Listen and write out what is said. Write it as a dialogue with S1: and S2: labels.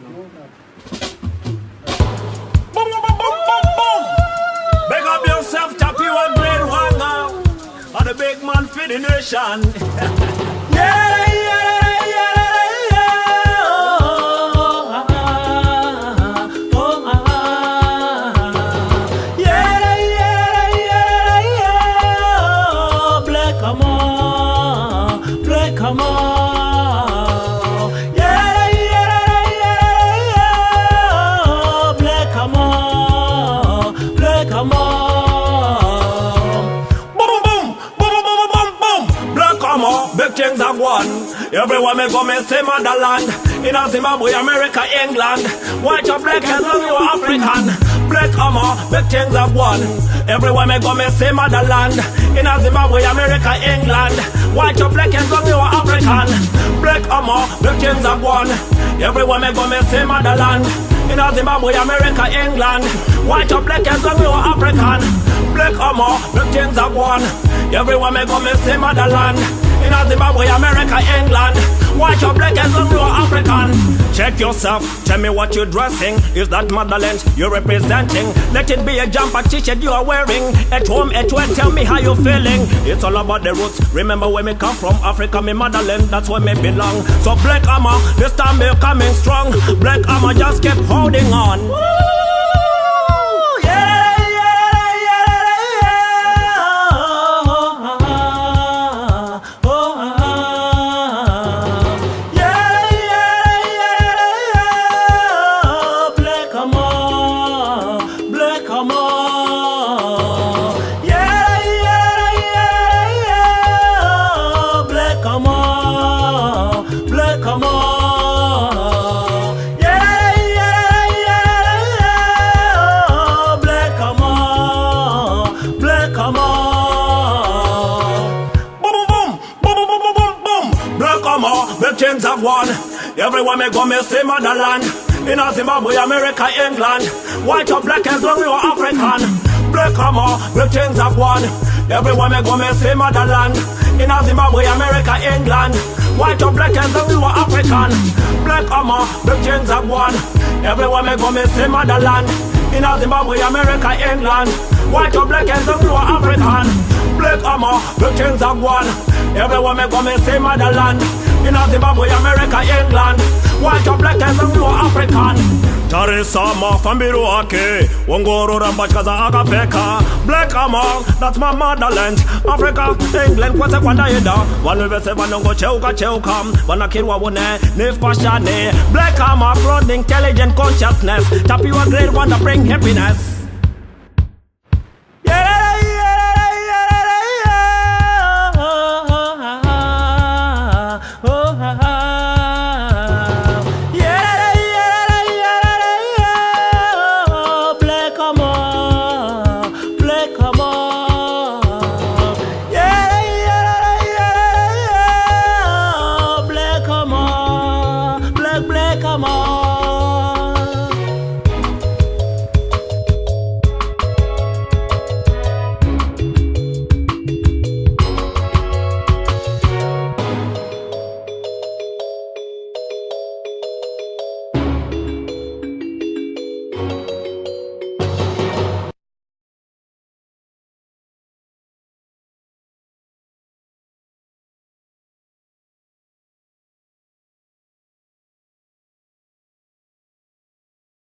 S1: Boom, boom, boom, boom, boom, boom. Big up yourself, Chappy, one great one now. On the big man for the nation. Yeah, yeah, yeah, yeah. Yeah, yeah, yeah, yeah. Black, come on. Black, come on. Come on. Boom, boom, boom, boom, boom, boom, boom, boom. Black come on, big things have won. Everyone may go and say motherland. In Zimbabwe, America, England. White or black as long as you're African. Black come on, big things have won. Everyone may go and say motherland. In Zimbabwe, America, England. White or black as long as you're African. Black come on, big things have won. Everyone may go and say motherland. In Zimbabwe, America, England. White or black as long as you're African. Black or more, black things are gone. Everyone may go and say motherland. In Zimbabwe, America, England. White or black as long as you're African. Check yourself, tell me what you're dressing. Is that motherland you're representing? Let it be a jumper t-shirt you are wearing. At home, at work, tell me how you're feeling. It's all about the roots. Remember where me come from, Africa, me motherland, that's where me belong. So black armor, this time we're coming strong. Black armor just keep holding on. Come on, yeah, yeah, yeah, black, come on, black, come on. Boom, boom, boom, boom, boom, boom, boom, boom. Black, come on, black chains have won. Everyone may go and say motherland. In Zimbabwe, America, England. White or black as long as you're African. Black, come on, black chains have won. Everyone may go and say motherland. In Zimbabwe, America, England. White or black as long as you're African. Black armor, black chains have won. Everyone may go and say motherland. In Zimbabwe, America, England. White or black as long as you're African. Black armor, black chains have won. Everyone may go and say motherland. In Zimbabwe, America, England. White or black as long as you're African. Tarisa mafambiro wake wongoro rambachka za akapeka. Black armor, that's my motherland. Africa, England, kwase kwandayenda. Vanuvese vanongo cheuka cheuka. Vanakirwa wone, nif pashane. Black armor, broad intelligent consciousness. Tapiwa great one to bring happiness. Come on.